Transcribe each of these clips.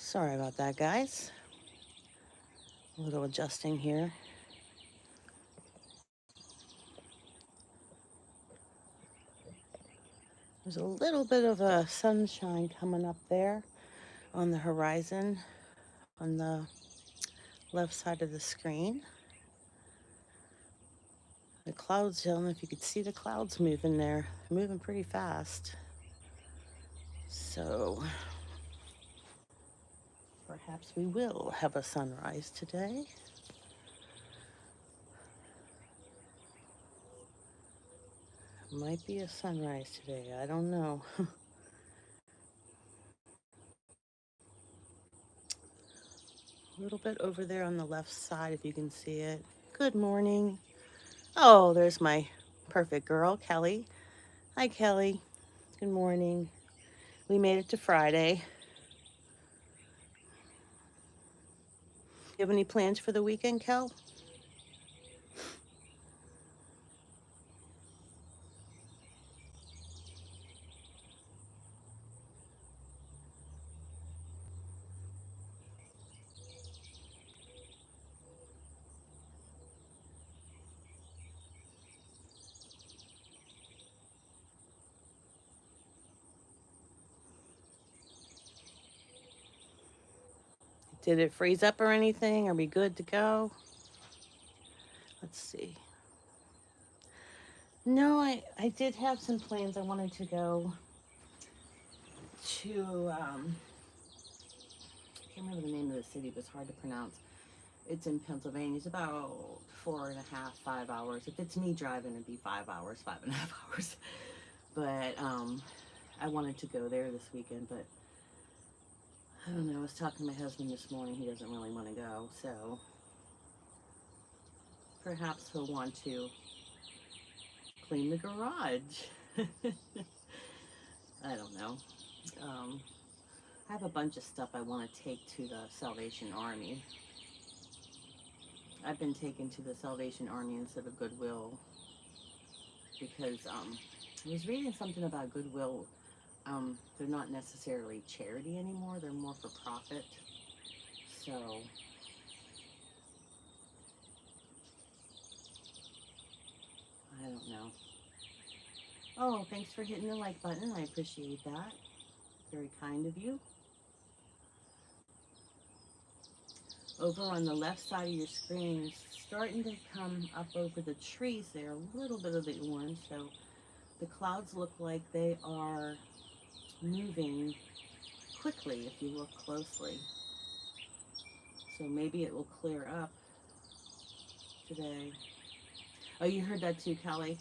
Sorry about that, guys. A little adjusting here. There's a little bit of a sunshine coming up there on the horizon on the left side of the screen. The clouds, I don't know if you could see the clouds moving there. They're moving pretty fast. So perhaps we will have a sunrise today. Might be a sunrise today. I don't know. A little bit over there on the left side, if you can see it. Good morning. Oh, there's my perfect girl, Kelly. Hi, Kelly. Good morning. We made it to Friday. You have any plans for the weekend, Kel? Did it freeze up or anything? Are we good to go? Let's see. No, I did have some plans. I wanted to go to, I can't remember the name of the city, but it's hard to pronounce. It's in Pennsylvania. It's about 4.5, 5 hours. If it's me driving, it'd be 5 hours, 5.5 hours. But I wanted to go there this weekend, but I don't know. I was talking to my husband this morning. He doesn't really want to go, so perhaps he'll want to clean the garage. I don't know. Um, I have a bunch of stuff I want to take to the Salvation Army. I've been taken to the Salvation Army instead of Goodwill because I was reading something about Goodwill. They're not necessarily charity anymore. They're more for profit. So I don't know. Oh, thanks for hitting the like button. I appreciate that. Very kind of you. Over on the left side of your screen is starting to come up over the trees there, a little bit of the orange. So the clouds look like they are moving quickly if you look closely. So maybe it will clear up today. Oh, you heard that too, Kelly?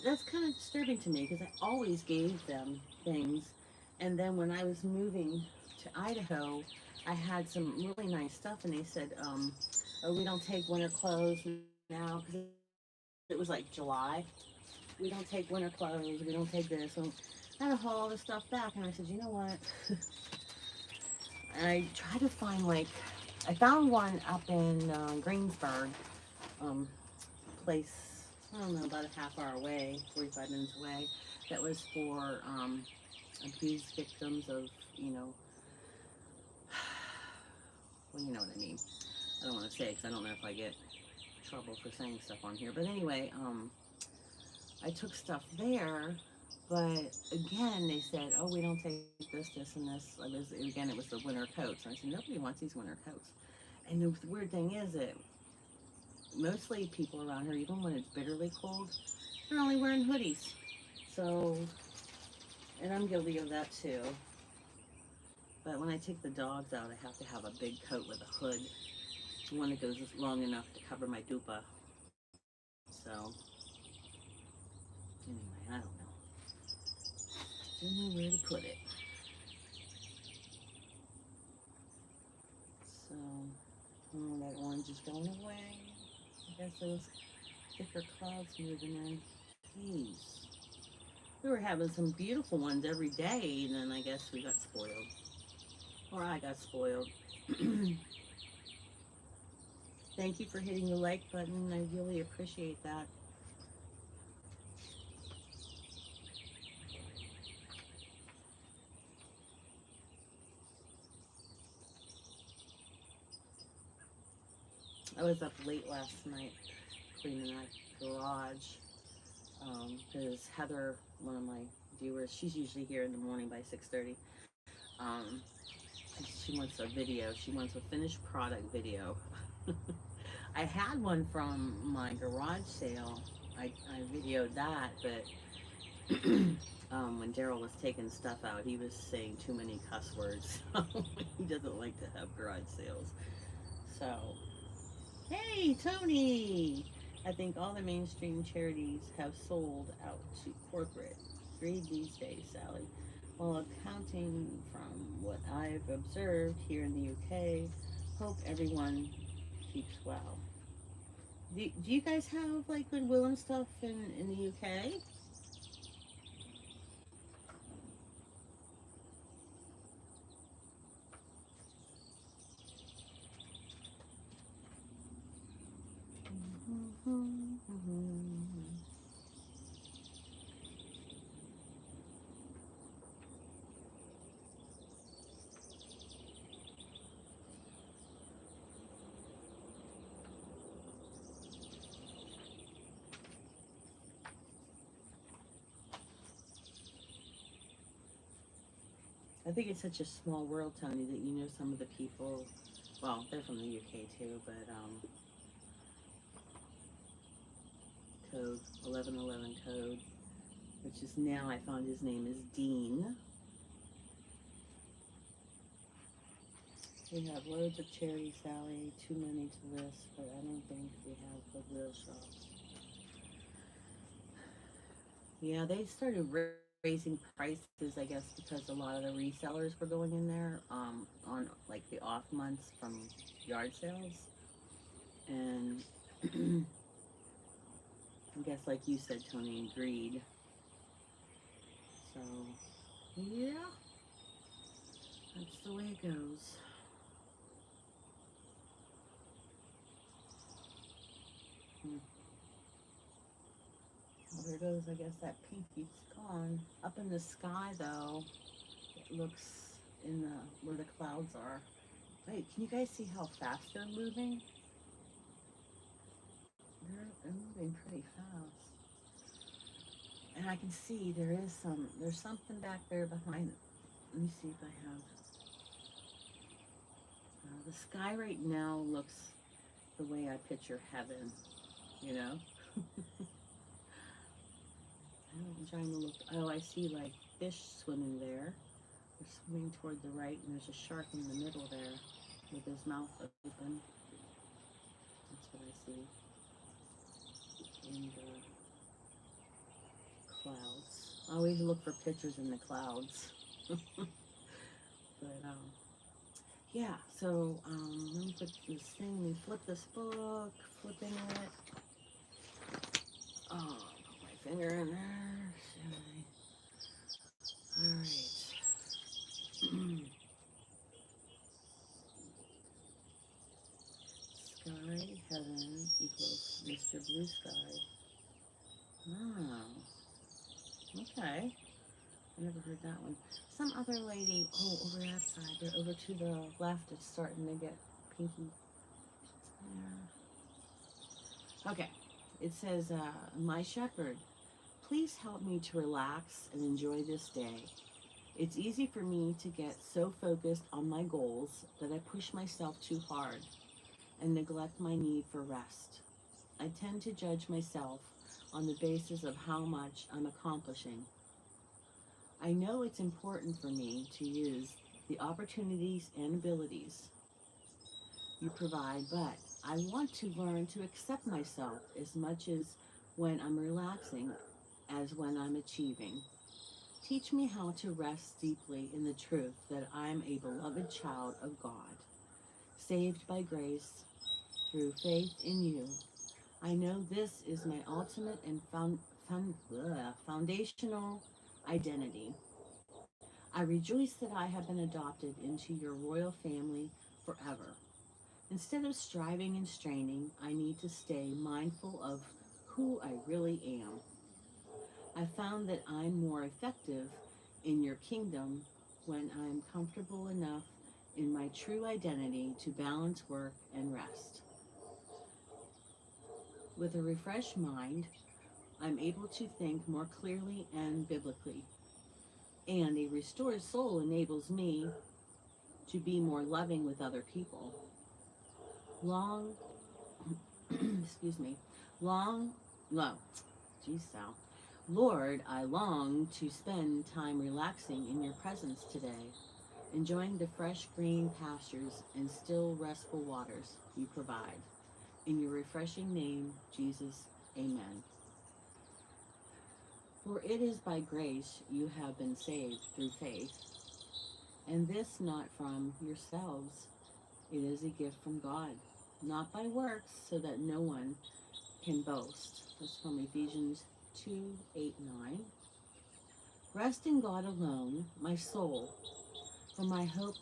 That's kind of disturbing to me because I always gave them things. And then when I was moving to Idaho, I had some really nice stuff, and they said, oh, we don't take winter clothes now because it was like July. We don't take winter clothes. We don't take this. So I had to haul all this stuff back, and I said, you know what? I tried to find I found one up in Greensburg, place, I don't know, about a half hour away, 45 minutes away, that was for abused victims of, you know, well, you know what I mean. I don't want to say it because I don't know if I get trouble for saying stuff on here. But anyway, I took stuff there, but again, they said, oh, we don't take this, this, and this. Again, it was the winter coats. And I said, nobody wants these winter coats. And the weird thing is that mostly people around here, even when it's bitterly cold, they're only wearing hoodies. So, and I'm guilty of that too. But when I take the dogs out, I have to have a big coat with a hood, one that goes long enough to cover my dupa. So, anyway, I don't know. Don't know where to put it. So, oh, that orange is going away. I guess those thicker clouds moving in. Jeez. We were having some beautiful ones every day, and then I guess we got spoiled. Or I got spoiled. Thank you for hitting the like button. I really appreciate that. I was up late last night cleaning that garage because Heather, one of my viewers, she's usually here in the morning by 6:30. Um, she wants a video. She wants a finished product video. I had one from my garage sale. I videoed that, but when Daryl was taking stuff out, he was saying too many cuss words. He doesn't like to have garage sales. So, hey, Tony! I think all the mainstream charities have sold out to corporate. Greed these days, Sally. While accounting from what I've observed here in the UK, hope everyone keeps well. Do you guys have like Goodwill and stuff in the UK? I think it's such a small world, Tony, that you know some of the people. Well, they're from the UK too, but Code 1111 Code, which is now I found his name is Dean. We have loads of charity, Sally. Too many to list, but I don't think we have Goodwill shops. Yeah, they started raising prices, I guess, because a lot of the resellers were going in there on like the off months from yard sales, and I guess, like you said, Tony, greed. So, yeah, that's the way it goes. Hmm. Well, there goes, I guess, that pinky's gone. Up in the sky, though, it looks in the where the clouds are. Wait, can you guys see how fast they're moving? They're moving pretty fast. And I can see there's something back there behind. Let me see if I have. The sky right now looks the way I picture heaven, you know? I'm trying to look. Oh, I see like fish swimming there. They're swimming toward the right, and there's a shark in the middle there with his mouth open. That's what I see in the clouds. I always look for pictures in the clouds. But yeah. So let me put this thing. Let me flip this book. Flipping it. Oh, put my finger in there. All right. Sky, heaven equals Mr. Blue Sky. Oh, okay. I never heard that one. Some other lady, oh, over that side, but over to the left, it's starting to get pinky. Yeah. Okay. It says, my shepherd, please help me to relax and enjoy this day. It's easy for me to get so focused on my goals that I push myself too hard and neglect my need for rest. I tend to judge myself on the basis of how much I'm accomplishing. I know it's important for me to use the opportunities and abilities you provide, but I want to learn to accept myself as much as when I'm relaxing as when I'm achieving. Teach me how to rest deeply in the truth that I'm a beloved child of God, saved by grace through faith in you. I know this is my ultimate and foundational identity. I rejoice that I have been adopted into your royal family forever. Instead of striving and straining, I need to stay mindful of who I really am. I found that I'm more effective in your kingdom when I'm comfortable enough in my true identity to balance work and rest. With a refreshed mind, I'm able to think more clearly and biblically. And a restored soul enables me to be more loving with other people. Long, excuse me, long, no, geez, Sal. Lord, I long to spend time relaxing in your presence today, enjoying the fresh green pastures and still restful waters you provide. In your refreshing name, Jesus, amen. For it is by grace you have been saved through faith, and this not from yourselves. It is a gift from God, not by works, so that no one can boast. That's from Ephesians 2:8-9. Rest in God alone, my soul, for my hope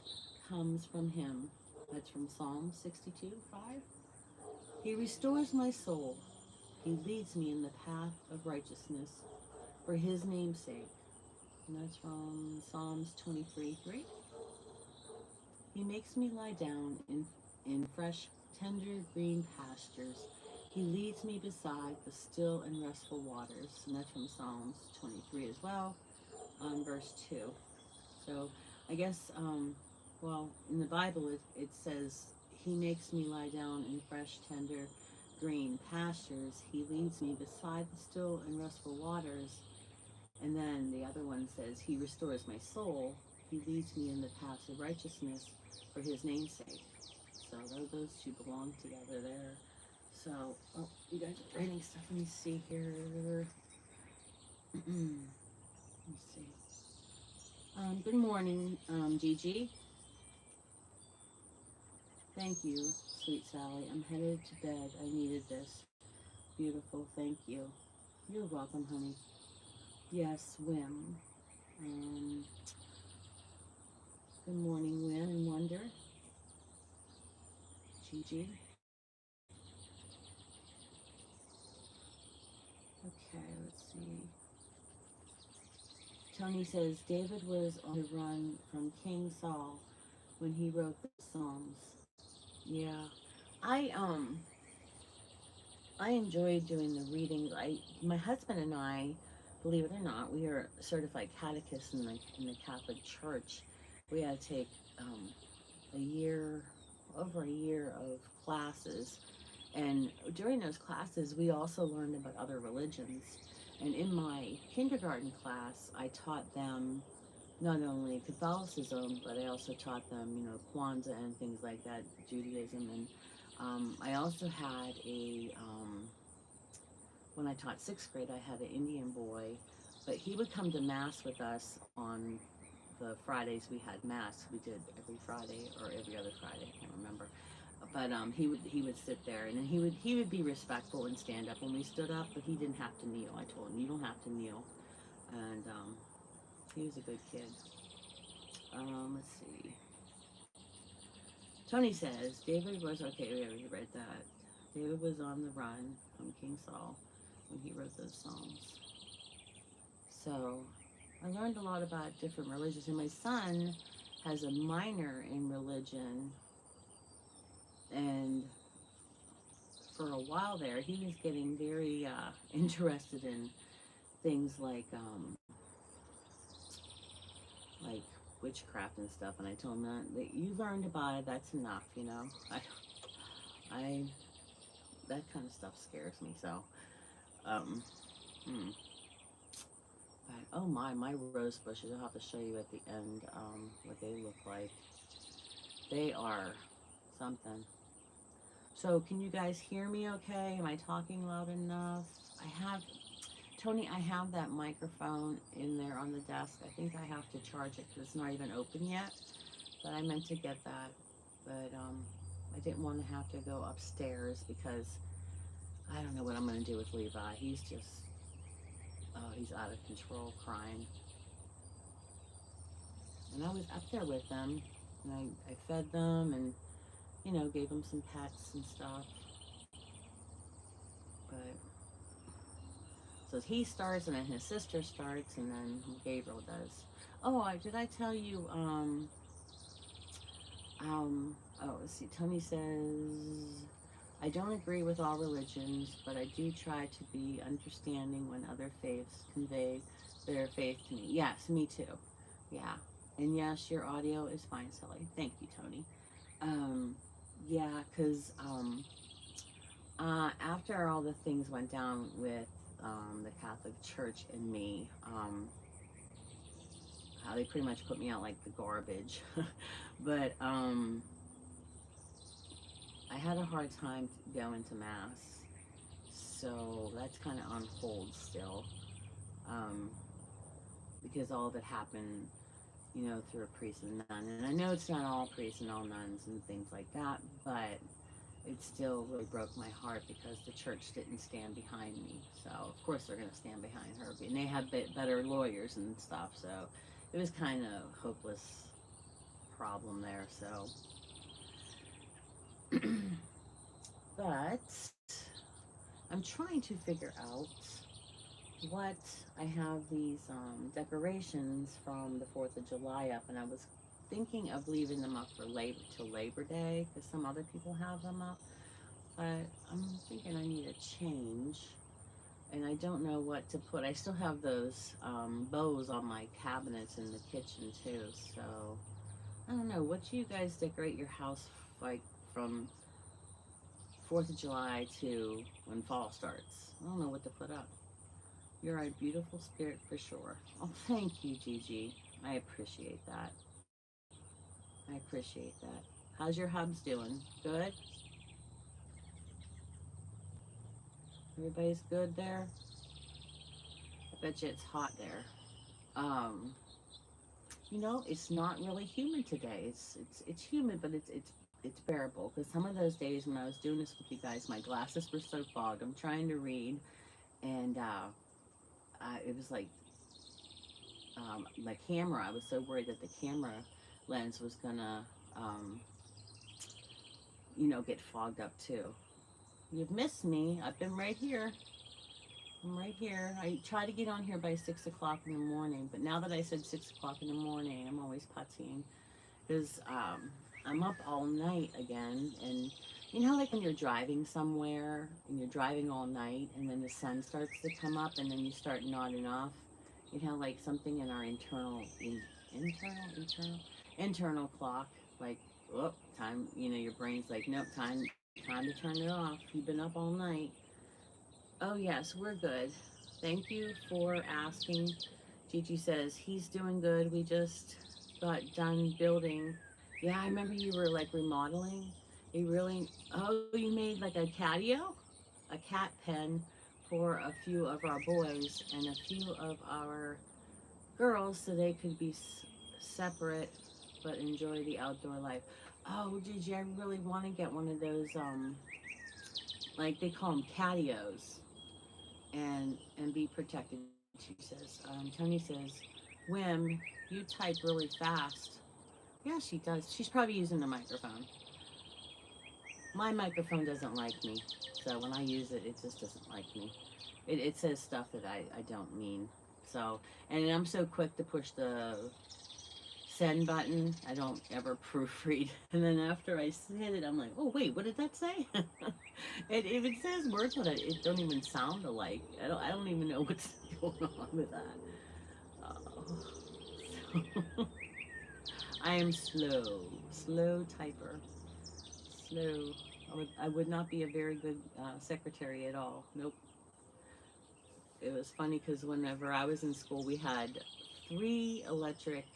comes from him. That's from Psalm 62:5. He restores my soul. He leads me in the path of righteousness for his name's sake. And that's from Psalms 23:3. He makes me lie down in fresh, tender green pastures. He leads me beside the still and restful waters. And that's from Psalms 23 as well, verse 2. So I guess, well, in the Bible it says, he makes me lie down in fresh, tender green pastures. He leads me beside the still and restful waters. And then the other one says, he restores my soul. He leads me in the paths of righteousness for his name's sake. So those two belong together there. So, oh, you guys are writing stuff. Let me see here. Let me see. Good morning, Gigi. Thank you, sweet Sally. I'm headed to bed. I needed this. Beautiful. Thank you. You're welcome, honey. Yes, Wim. Good morning, Wim and Wonder. Gigi. Okay, let's see. Tony says David was on the run from King Saul when he wrote the Psalms. Yeah, I I enjoy doing the readings. My husband and I, believe it or not, we are certified catechists in the Catholic Church. We had to take a year, over a year of classes, and during those classes, we also learned about other religions. And in my kindergarten class, I taught them not only Catholicism, but I also taught them, Kwanzaa and things like that, Judaism. And I also had when I taught sixth grade, I had an Indian boy, but he would come to Mass with us on the Fridays we had Mass. We did every Friday or every other Friday, I can't remember. But he would sit there, and then he would be respectful and stand up when we stood up, but he didn't have to kneel. I told him, you don't have to kneel. And he was a good kid. Let's see. Tony says David was okay. We already read that. David was on the run from King Saul when he wrote those songs. So I learned a lot about different religions, and my son has a minor in religion, and for a while there, he was getting very interested in things like witchcraft and stuff. And I told him that you learned about it, that's enough, I that kind of stuff scares me. So, but oh my rose bushes! I'll have to show you at the end what they look like. They are something. So can you guys hear me okay? Am I talking loud enough? Tony, I have that microphone in there on the desk. I think I have to charge it because it's not even open yet. But I meant to get that. But I didn't want to have to go upstairs because I don't know what I'm going to do with Levi. He's just, he's out of control crying. And I was up there with them. And I fed them and, gave them some pets and stuff. But so he starts, and then his sister starts, and then Gabriel does. Oh, did I tell you? Oh, let's see. Tony says I don't agree with all religions, but I do try to be understanding when other faiths convey their faith to me. Yes, me too. Yeah. And yes, your audio is fine, Sally. Thank you, Tony. Um, yeah, because after all the things went down with the Catholic Church and me, how they pretty much put me out like the garbage. But I had a hard time going to Mass, so that's kind of on hold still, um, because all of it happened, through a priest and nun. And I know it's not all priests and all nuns and things like that, but it still really broke my heart because the church didn't stand behind me. So of course they're going to stand behind her, and they have better lawyers and stuff. So it was kind of hopeless problem there. So, but I'm trying to figure out what I have these decorations from the 4th of July up, and I was thinking of leaving them up for Labor Day because some other people have them up, but I'm thinking I need a change, and I don't know what to put. I still have those bows on my cabinets in the kitchen too, so I don't know. What do you guys decorate your house like from 4th of July to when fall starts? I don't know what to put up. You're a beautiful spirit for sure. Oh, thank you, Gigi. I appreciate that. I appreciate that. How's your hubs doing? Good? Everybody's good there? I bet you it's hot there. Um, it's not really humid today. It's humid, but it's bearable. Because some of those days when I was doing this with you guys, my glasses were so fogged. I'm trying to read, and it was like the camera. I was so worried that the camera lens was gonna, um, get fogged up too. You've missed me. I've been right here. I'm right here. I try to get on here by 6 o'clock in the morning, but now that I said 6 o'clock in the morning, I'm always puttying because I'm up all night again. And like when you're driving somewhere and you're driving all night and then the sun starts to come up and then you start nodding off, like something in our internal clock, like, oh, time, your brain's like, nope, time to turn it off. You've been up all night. Oh, yes, we're good. Thank you for asking. Gigi says he's doing good. We just got done building. Yeah, I remember you were like remodeling. You made like a catio, a cat pen for a few of our boys and a few of our girls so they could be separate but enjoy the outdoor life. Oh, Gigi, I really want to get one of those, like they call them catios, and be protected. She says. Tony says, Wim, you type really fast. Yeah, she does. She's probably using the microphone. My microphone doesn't like me, so when I use it, it just doesn't like me. It says stuff that I don't mean. So, and I'm so quick to push the send button, I don't ever proofread. And then after I hit it, I'm like, oh wait, what did that say? If it says words but it don't even sound alike, I don't even know what's going on with that. So I am slow typer, slow. I would not be a very good secretary at all. Nope. It was funny because whenever I was in school, we had 3 electric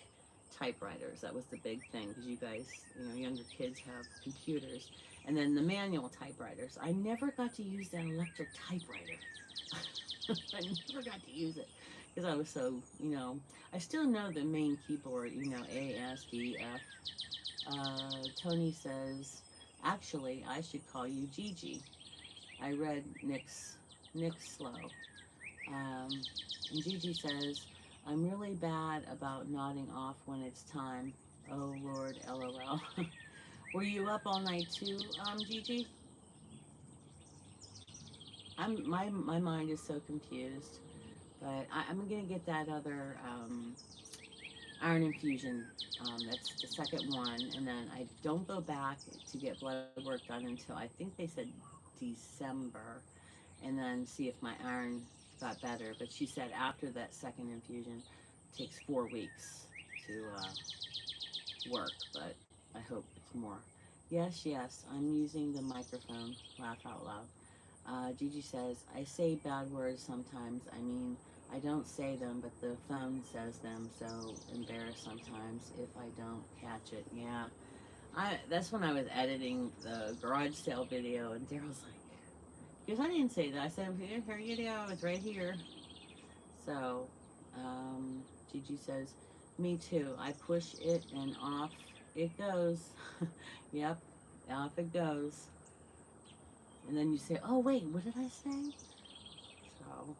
typewriters. That was the big thing because you guys, younger kids have computers. And then the manual typewriters. I never got to use that electric typewriter. I never got to use it because I was so, I still know the main keyboard, A, S, D, F. Tony says, actually, I should call you Gigi. I read Nick's Slow. And Gigi says, I'm really bad about nodding off when it's time. Oh Lord, LOL. Were you up all night too, Gigi? My mind is so confused, but I'm gonna get that other iron infusion. That's the second one, and then I don't go back to get blood work done until I think they said December, and then see if my iron got better. But she said after that second infusion, it takes 4 weeks to work, but I hope it's more. Yes, yes, I'm using the microphone. Laugh out loud. Gigi says, I say bad words sometimes. I mean, I don't say them, but the phone says them, so embarrassed sometimes if I don't catch it. Yeah. That's when I was editing the garage sale video, and Daryl's like, because I didn't say that. I said, here you go, it's right here. So, Gigi says, me too. I push it and off it goes. Yep, off it goes. And then you say, oh, wait, what did I say? So,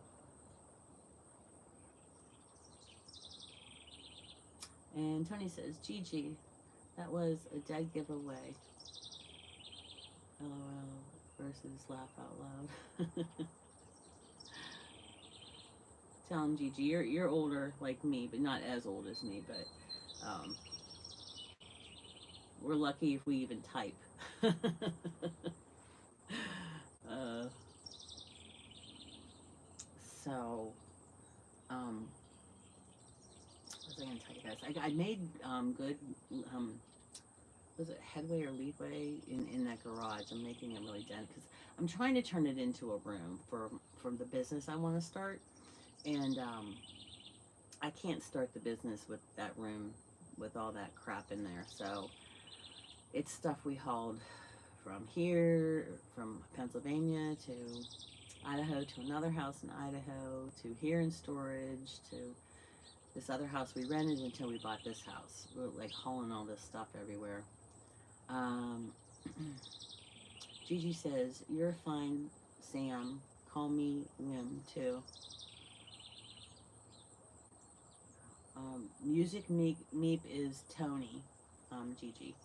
and Tony says, Gigi, that was a dead giveaway. LOL versus laugh out loud. Tell him, Gigi, you're older like me, but not as old as me, but we're lucky if we even type. uh, so, what was I going to tell you guys? I made good, was it headway or leadway in that garage? I'm making it really dense because I'm trying to turn it into a room for the business I want to start, and I can't start the business with that room with all that crap in there. So it's stuff we hauled from here, from Pennsylvania to Idaho, to another house in Idaho, to here in storage, to this other house we rented until we bought this house. We're like hauling all this stuff everywhere. Gigi says, you're fine, Sam. Call me Wim, too. Music Meep is Tony, Gigi.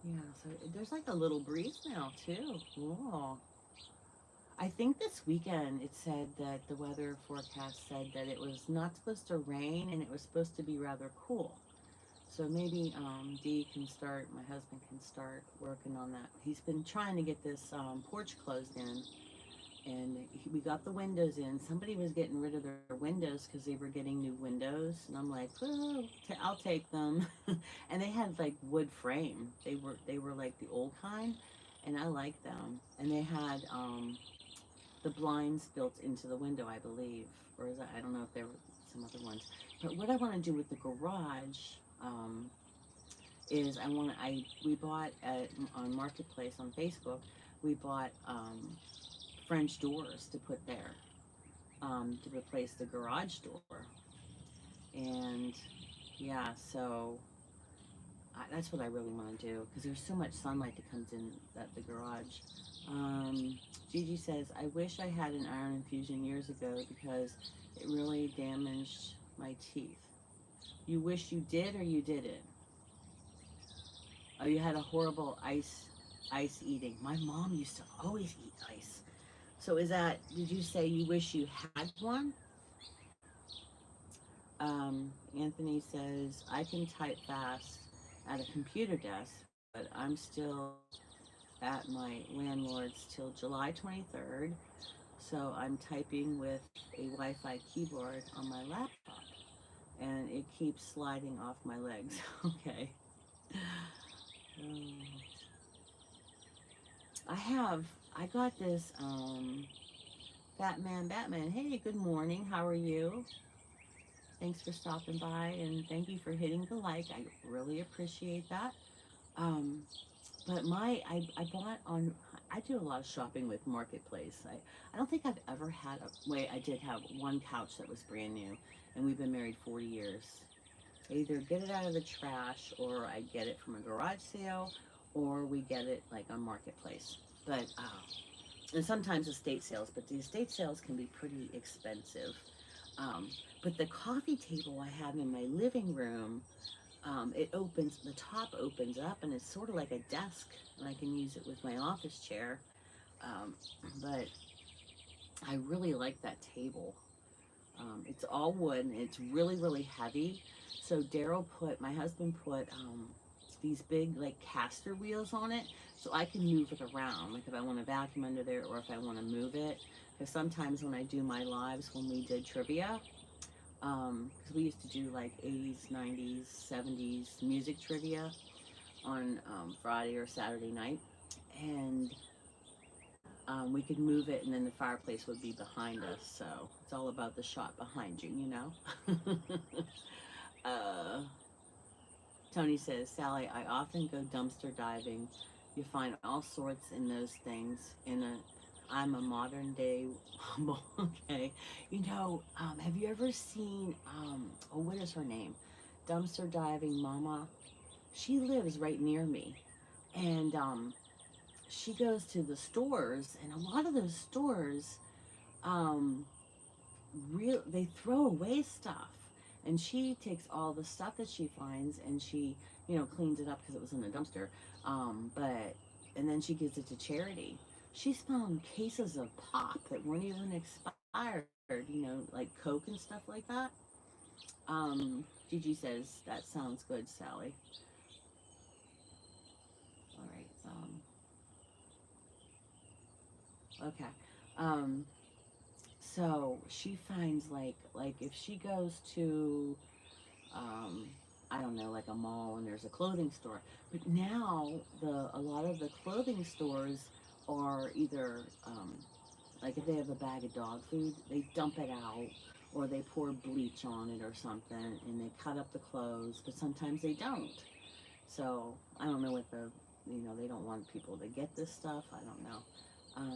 Yeah, so there's like a little breeze now, too. Cool. I think this weekend it said that the weather forecast said that it was not supposed to rain and it was supposed to be rather cool. So maybe Dee can start, my husband can start working on that. He's been trying to get this porch closed in, and we got the windows in. Somebody was getting rid of their windows because they were getting new windows, and I'm like, oh, I'll take them. And they had like wood frame. They were like the old kind, and I like them. And they had the blinds built into the window, I believe, or is that, I don't know if there were some other ones. But what I want to do with the garage is we bought on Marketplace on Facebook. We bought French doors to put there to replace the garage door, and yeah, so that's what I really want to do because there's so much sunlight that comes in the garage. Gigi says, I wish I had an iron infusion years ago because it really damaged my teeth. You wish you did or you didn't? Oh, you had a horrible ice eating. My mom used to always eat ice. So did you say you wish you had one? Anthony says, I can type fast at a computer desk, but I'm still at my landlord's till July 23rd. So I'm typing with a Wi-Fi keyboard on my laptop, and it keeps sliding off my legs. Okay. I got this Batman. Hey, good morning. How are you? Thanks for stopping by, and thank you for hitting the like. I really appreciate that. But I bought on, I do a lot of shopping with Marketplace. I don't think I've ever had I did have one couch that was brand new, and we've been married 40 years. I either get it out of the trash, or I get it from a garage sale, or we get it like on Marketplace. But, and sometimes estate sales, but the estate sales can be pretty expensive. But the coffee table I have in my living room, the top opens up, and it's sort of like a desk, and I can use it with my office chair. But I really like that table. It's all wood, and it's really, really heavy. So my husband put these big like caster wheels on it, so I can move it around. Like if I want to vacuum under there or if I want to move it. Because sometimes when I do my lives, when we did trivia, because we used to do like 80s, 90s, 70s music trivia on Friday or Saturday night, and we could move it, and then the fireplace would be behind us. So it's all about the shot behind you, you know. uh, Tony says, Sally, I often go dumpster diving. You find all sorts in those things. I'm a modern day, okay. You know, have you ever seen, oh, what is her name? Dumpster diving mama. She lives right near me. And she goes to the stores, and a lot of those stores, um, they throw away stuff, and she takes all the stuff that she finds and she, you know, cleans it up because it was in a dumpster, but and then she gives it to charity. She's found cases of pop that weren't even expired, you know, like Coke and stuff like that. Gigi says that sounds good, Sally. All right. Okay. um so she finds like if she goes to, um, I don't know, like a mall and there's a clothing store. But now a lot of the clothing stores are either, like if they have a bag of dog food, they dump it out, or they pour bleach on it or something, and they cut up the clothes. But sometimes they don't. So I don't know what they don't want people to get this stuff. I don't know.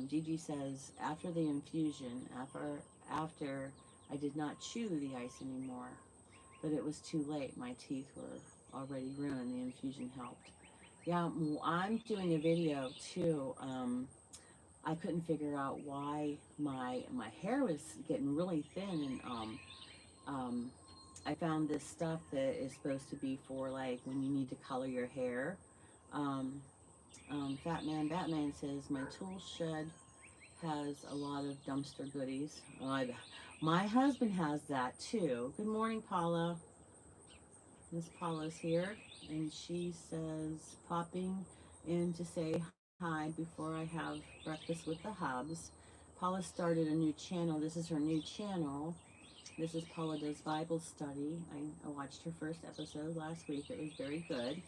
Gigi says after the infusion, after I did not chew the ice anymore, but it was too late. My teeth were already ruined. The infusion helped. Yeah, I'm doing a video too. I couldn't figure out why my hair was getting really thin, and um, I found this stuff that is supposed to be for like when you need to color your hair. Um, Fat Man Batman says my tool shed has a lot of dumpster goodies. My husband has that too. Good morning, Paula. Miss Paula's here, and she says, popping in to say hi before I have breakfast with the Hubs. Paula started a new channel. This is her new channel. This is Paula Does Bible Study. I watched her first episode last week. It was very good.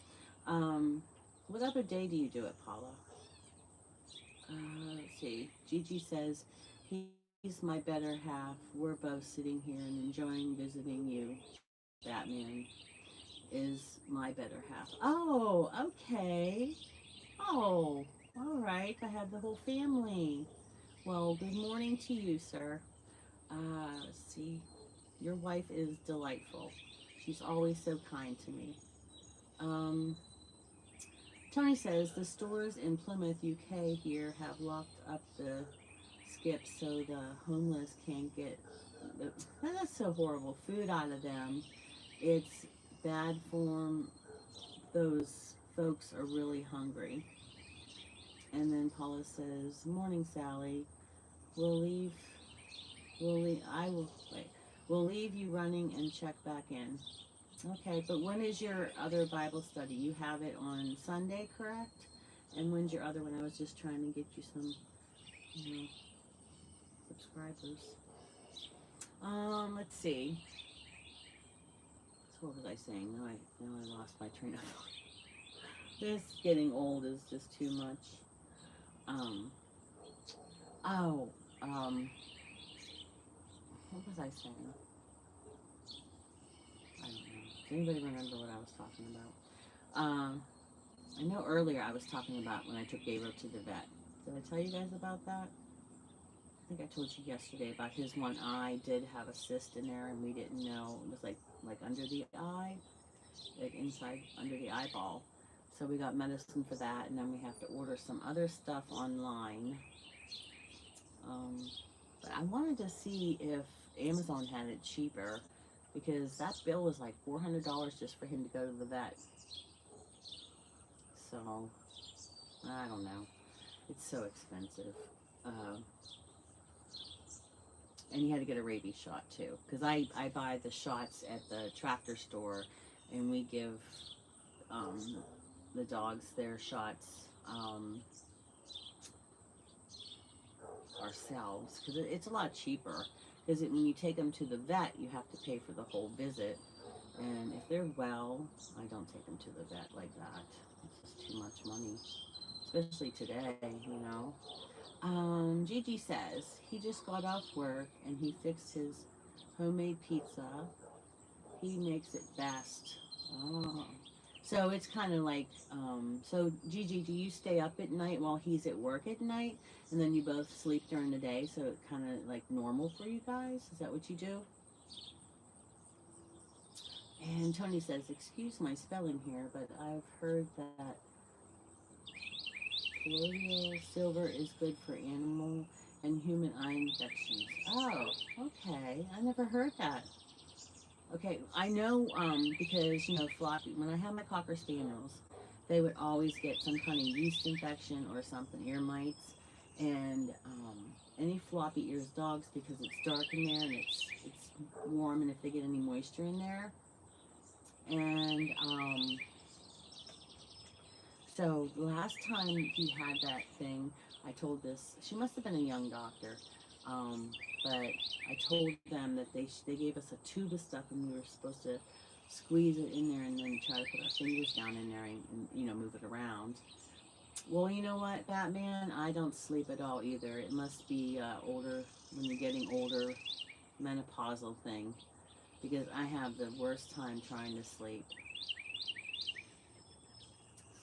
What other day do you do it, Paula? Let's see. Gigi says, he's my better half. We're both sitting here and enjoying visiting you. Batman is my better half. Oh, okay. Oh, all right. I have the whole family. Well, good morning to you, sir. Let's see. Your wife is delightful. She's always so kind to me. Um, Tony says the stores in Plymouth, UK here have locked up the skips so the homeless can't get that's so horrible, food out of them. It's bad form. Those folks are really hungry. And then Paula says, morning, Sally. We'll leave, I will, wait, we'll leave you running and check back in. Okay, but when is your other Bible study? You have it on Sunday, correct? And when's your other one? I was just trying to get you some, you know, subscribers. Let's see. So what was I saying? Now I lost my train of thought. This getting old is just too much. Oh, what was I saying? I don't know. Does anybody remember what I was talking about? I know earlier I was talking about when I took Gabriel to the vet. Did I tell you guys about that? I think I told you yesterday about his one eye did have a cyst in there, and we didn't know. It was like under the eye, like inside under the eyeball. So we got medicine for that, and then we have to order some other stuff online. But I wanted to see if Amazon had it cheaper, because that bill was like $400 just for him to go to the vet. So I don't know. It's so expensive. And he had to get a rabies shot too, because I buy the shots at the tractor store, and we give the dogs their shots ourselves, because it's a lot cheaper. Because when you take them to the vet, you have to pay for the whole visit. And if they're well, I don't take them to the vet like that. It's just too much money, especially today, you know. Gigi says he just got off work and he fixed his homemade pizza. He makes it best. Oh. So it's kind of like, so Gigi, do you stay up at night while he's at work at night? And then you both sleep during the day, so it's kind of like normal for you guys? Is that what you do? And Tony says, excuse my spelling here, but I've heard that colloidal silver is good for animal and human eye infections. Oh, okay. I never heard that. Okay, I know because, you know, floppy, when I have my Cocker Spaniels, they would always get some kind of yeast infection or something, ear mites, and any floppy ears dogs, because it's dark in there and it's warm, and if they get any moisture in there, and so the last time he had that thing, I told this, she must have been a young doctor, but I told them that they gave us a tube of stuff and we were supposed to squeeze it in there and then try to put our fingers down in there and you know, move it around. Well, you know what, Batman? I don't sleep at all either. It must be older, when you're getting older, menopausal thing, because I have the worst time trying to sleep.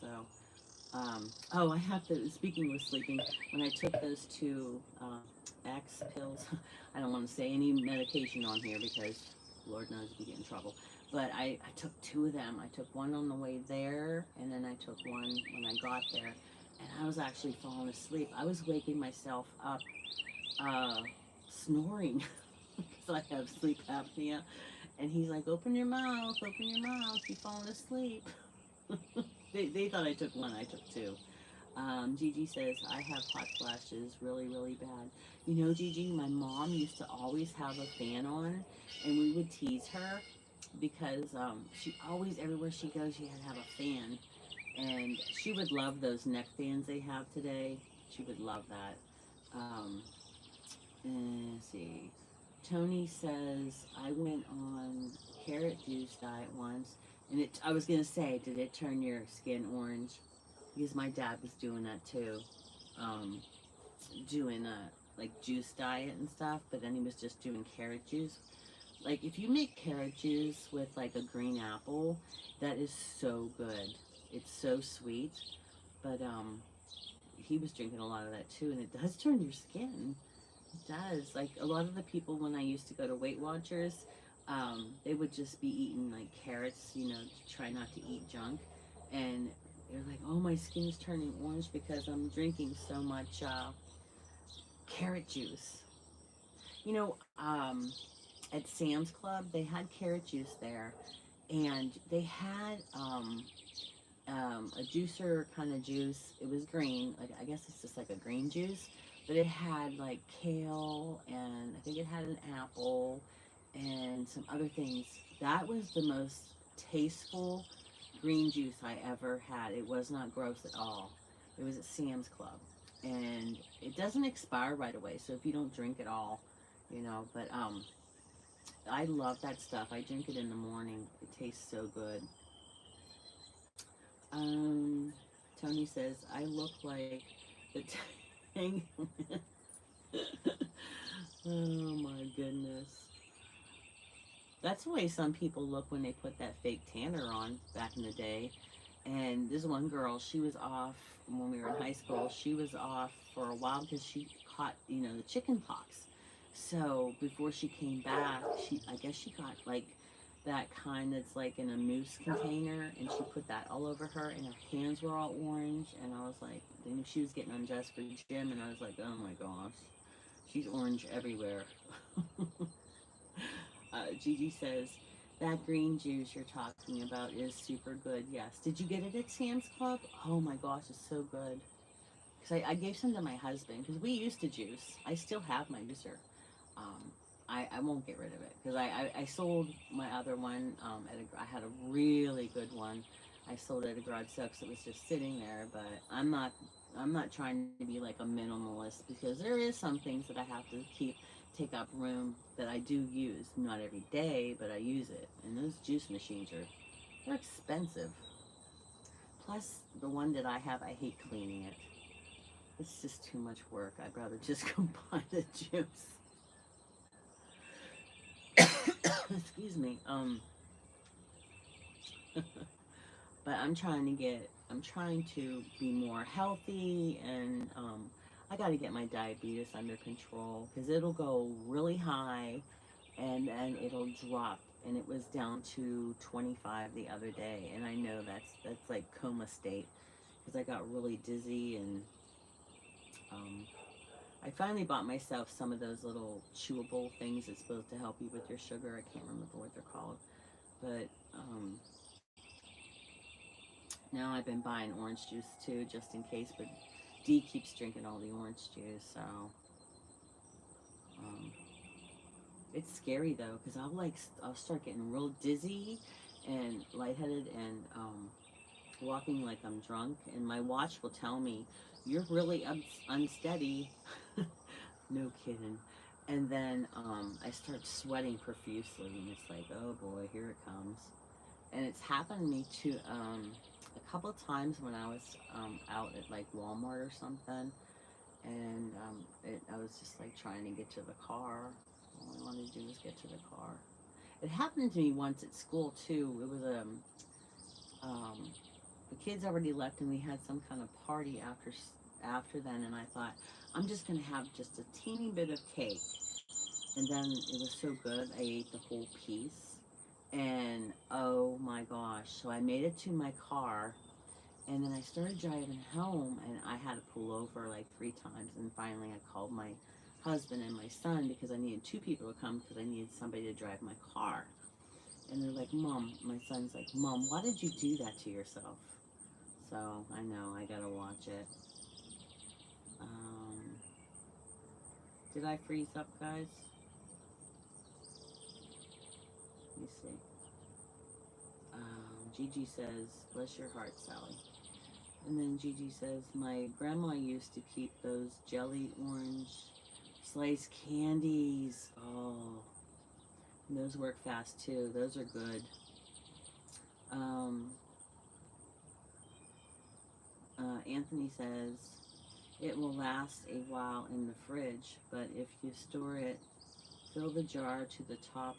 So, oh, I have to, speaking with sleeping, when I took those two X pills, I don't want to say any medication on here because Lord knows if you get in trouble, but I took two of them. I took one on the way there, and then I took one when I got there, and I was actually falling asleep. I was waking myself up snoring because I have sleep apnea, and he's like, open your mouth, you're falling asleep. They thought I took one, I took two. Gigi says, I have hot flashes really, really bad. You know, Gigi, my mom used to always have a fan on, and we would tease her because she always, everywhere she goes, she had to have a fan. And she would love those neck fans they have today. She would love that. Let's see. Tony says, I went on carrot juice diet once, and I was going to say, did it turn your skin orange? Because my dad was doing that too, doing like juice diet and stuff, but then he was just doing carrot juice. Like if you make carrot juice with like a green apple, that is so good. It's so sweet, but he was drinking a lot of that too, and it does turn your skin. It does. Like a lot of the people when I used to go to Weight Watchers, they would just be eating like carrots, you know, to try not to eat junk, and they're like, oh, my skin's turning orange because I'm drinking so much carrot juice. You know, at Sam's Club, they had carrot juice there, and they had a juicer kind of juice. It was green, like I guess it's just like a green juice, but it had like kale, and I think it had an apple and some other things. That was the most tasteful green juice I ever had. It was not gross at all. It was at Sam's Club, and it doesn't expire right away, so if you don't drink it all, you know, but I love that stuff. I drink it in the morning. It tastes so good. Tony says, I look like the Tang. Oh my goodness. That's the way some people look when they put that fake tanner on back in the day. And this one girl, she was off when we were in high school. She was off for a while because she caught, you know, the chicken pox. So before she came back, I guess she got like that kind that's like in a mousse container, and she put that all over her, and her hands were all orange. And I was like, I knew she was getting undressed for gym, and I was like, oh my gosh, she's orange everywhere. Gigi says, that green juice you're talking about is super good. Yes. Did you get it at Sam's Club? Oh my gosh, it's so good. Because I gave some to my husband, because we used to juice. I still have my juicer. I won't get rid of it, because I sold my other one. I had a really good one I sold it at a garage sale because it was just sitting there. But I'm not trying to be like a minimalist because there is some things that I have to keep take up room that I do use. Not every day, but I use it. And those juice machines they're expensive. Plus, the one that I have, I hate cleaning it. It's just too much work. I'd rather just go buy the juice. Excuse me. But I'm trying to be more healthy, and I got to get my diabetes under control because it'll go really high and then it'll drop. And it was down to 25 the other day, and I know that's like coma state because I got really dizzy. And um, I finally bought myself some of those little chewable things that's supposed to help you with your sugar. I can't remember what they're called, but now I've been buying orange juice too, just in case. But Dee keeps drinking all the orange juice, so um, it's scary though, because I'll start getting real dizzy and lightheaded and walking like I'm drunk, and my watch will tell me you're really unsteady. No kidding. And then I start sweating profusely, and it's like, oh boy, here it comes. And it's happened to me too a couple of times when I was out at like Walmart or something, and I was just like trying to get to the car. All I wanted to do was get to the car. It happened to me once at school too. It was um, the kids already left, and we had some kind of party after then, and I thought I'm just gonna have just a teeny bit of cake, and then it was so good I ate the whole piece, and oh my gosh! So I made it to my car, and then I started driving home, and I had to pull over like 3 times, and finally I called my husband and my son because I needed 2 people to come because I needed somebody to drive my car. And they're like, Mom, my son's like, Mom, why did you do that to yourself? So I know I gotta watch it. Um, did I freeze up, guys? Let me see. Gigi says, bless your heart, Sally. And then Gigi says, my grandma used to keep those jelly orange sliced candies. Oh, and those work fast too. Those are good. Um, Anthony says, it will last a while in the fridge, but if you store it, fill the jar to the top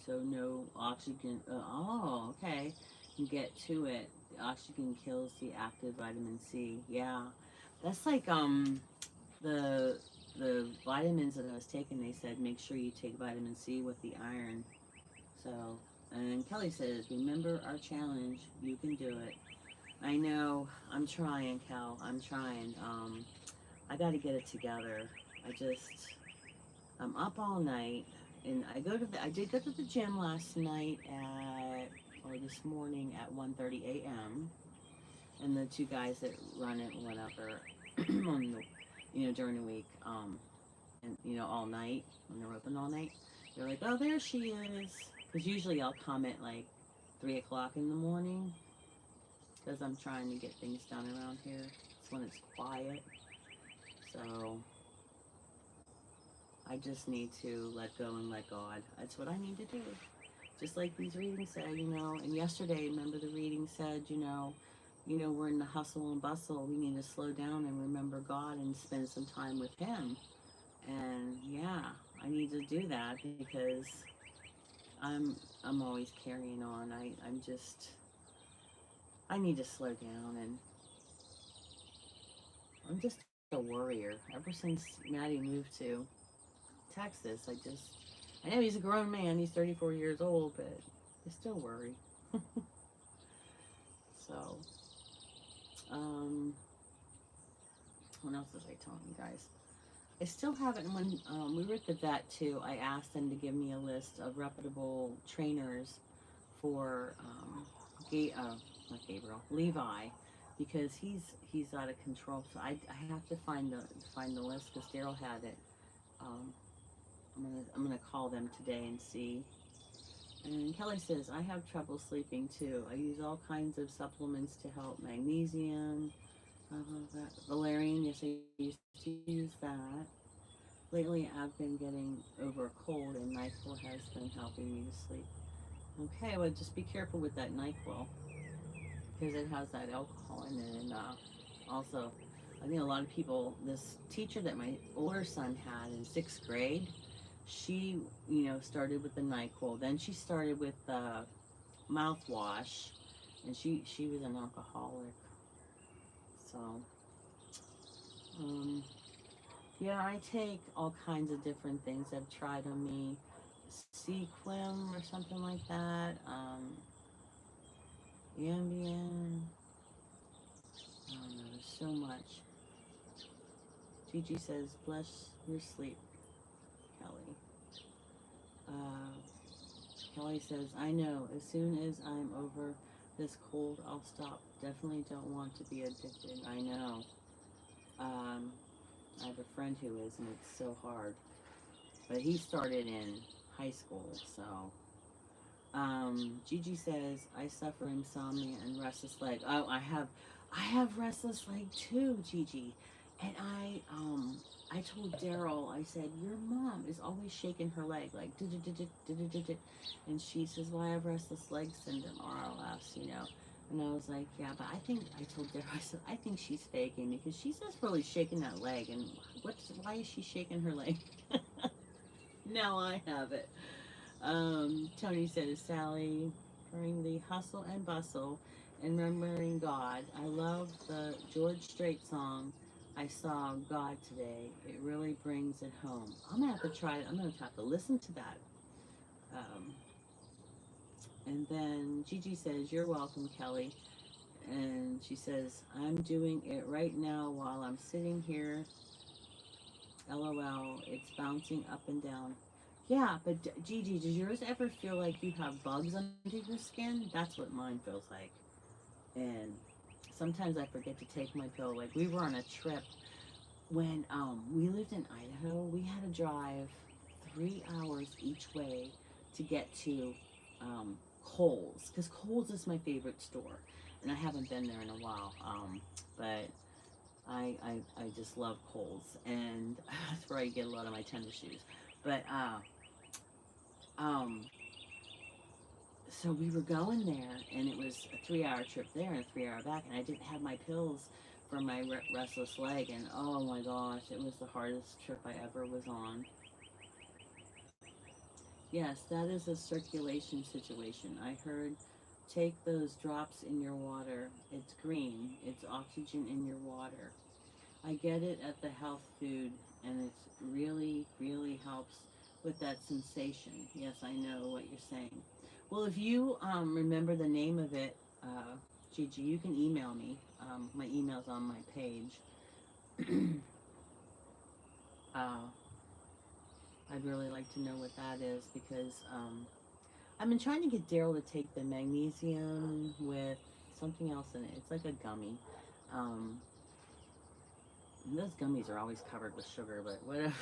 so no oxygen. Oh, okay. You get to it. The oxygen kills the active vitamin C. Yeah, that's like the vitamins that I was taking. They said make sure you take vitamin C with the iron. So, and Kelly says, remember our challenge. You can do it. I know. I'm trying, Kel. I'm trying. I got to get it together. I just, I'm up all night, and I did go to the gym last night or this morning at 1:30 a.m. And the 2 guys that run it, whatever, on during the week, and all night when they're open all night, they're like, oh, there she is. Because usually I'll come at like 3 o'clock in the morning, because I'm trying to get things done around here. It's when it's quiet. So I just need to let go and let God. That's what I need to do. Just like these readings say, And yesterday, remember the reading said, we're in the hustle and bustle. We need to slow down and remember God and spend some time with Him. And yeah, I need to do that because I'm always carrying on. I need to slow down, and I'm just a worrier. Ever since Maddie moved to Texas, I know he's a grown man. He's 34 years old, but I still worry. So, what else was I telling you guys? I still haven't. When we were at the vet too, I asked them to give me a list of reputable trainers for not Gabriel, Levi, because he's out of control. So I have to find the list because Daryl had it. Um, I'm gonna call them today and see. And Kelly says, I have trouble sleeping too. I use all kinds of supplements to help magnesium, valerian. Yes, I used to use that. Lately, I've been getting over a cold, and NyQuil has been helping me to sleep. Okay, well, just be careful with that NyQuil because it has that alcohol in it. And also, I think a lot of people, this teacher that my older son had in sixth grade, she, started with the NyQuil. Then she started with mouthwash, and she was an alcoholic. So, um, yeah, I take all kinds of different things. I've tried on me, Sequim or something like that. Ambien. I don't know. There's so much. Gigi says, "Bless your sleep, Kelly." Uh, Kelly says, "I know. As soon as I'm over this cold, I'll stop. Definitely don't want to be addicted. I know. Um, I have a friend who is, and it's so hard. But he started in high school, so." Gigi says, "I suffer insomnia and restless leg." Oh, I have restless leg too, Gigi. And I told Daryl, I said, your mom is always shaking her leg, like, "Dit-dit-dit-dit-dit-dit-dit." And she says, well, I have restless leg syndrome, RLS. And I was like, yeah, but I told Daryl, I said, I think she's faking because she's just really shaking that leg. And why is she shaking her leg? Now I have it. Tony says, Sally, during the hustle and bustle and remembering God, I love the George Strait song, I Saw God Today. It really brings it home. I'm going to have to try it. I'm going to have to listen to that. Um, and then Gigi says, you're welcome, Kelly. And she says, I'm doing it right now while I'm sitting here. LOL, it's bouncing up and down. Yeah, but Gigi, does yours ever feel like you have bugs under your skin? That's what mine feels like. And sometimes I forget to take my pill. Like we were on a trip when we lived in Idaho. We had to drive 3 hours each way to get to Kohl's because Kohl's is my favorite store, and I haven't been there in a while. But I just love Kohl's, and that's where I get a lot of my tennis shoes. But um, so we were going there, and it was a 3 hour trip there and a 3 hour back, and I didn't have my pills for my restless leg, and oh my gosh, it was the hardest trip I ever was on. Yes, that is a circulation situation. I heard take those drops in your water. It's green. It's oxygen in your water. I get it at the health food, and it's really helps with that sensation. Yes, I know what you're saying. Well, if you remember the name of it, Gigi, you can email me. My email's on my page. uh, I'd really like to know what that is because I've been trying to get Daryl to take the magnesium with something else in it. It's like a gummy. Um, those gummies are always covered with sugar, but whatever.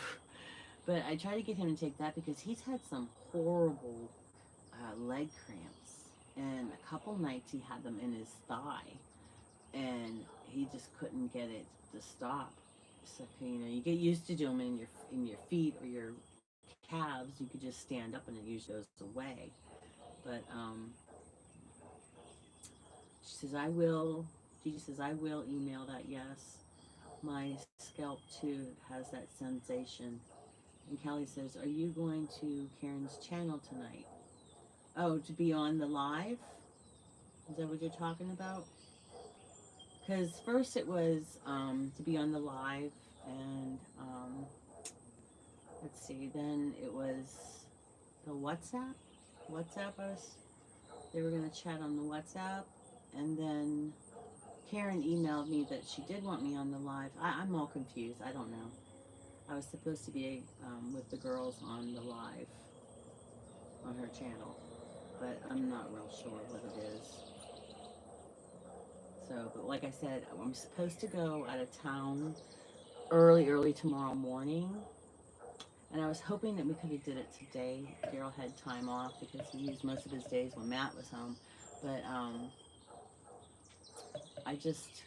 But I try to get him to take that because he's had some horrible leg cramps. And a couple nights he had them in his thigh, and he just couldn't get it to stop. So you get used to doing them in your feet or your calves. You could just stand up and it usually goes away. But she says I will. Gigi says I will email that. Yes, my scalp too has that sensation. And Kelly says, are you going to Karen's channel tonight? Oh, to be on the live? Is that what you're talking about? Because first it was to be on the live, and let's see, then it was the WhatsApp. WhatsApp us. They were going to chat on the WhatsApp, and then Karen emailed me that she did want me on the live. I'm all confused. I don't know. I was supposed to be with the girls on the live on her channel, but I'm not real sure what it is. So, but like I said, I'm supposed to go out of town early tomorrow morning, And I was hoping that we could have did it today. Daryl had time off because he used most of his days when Matt was home. But I just,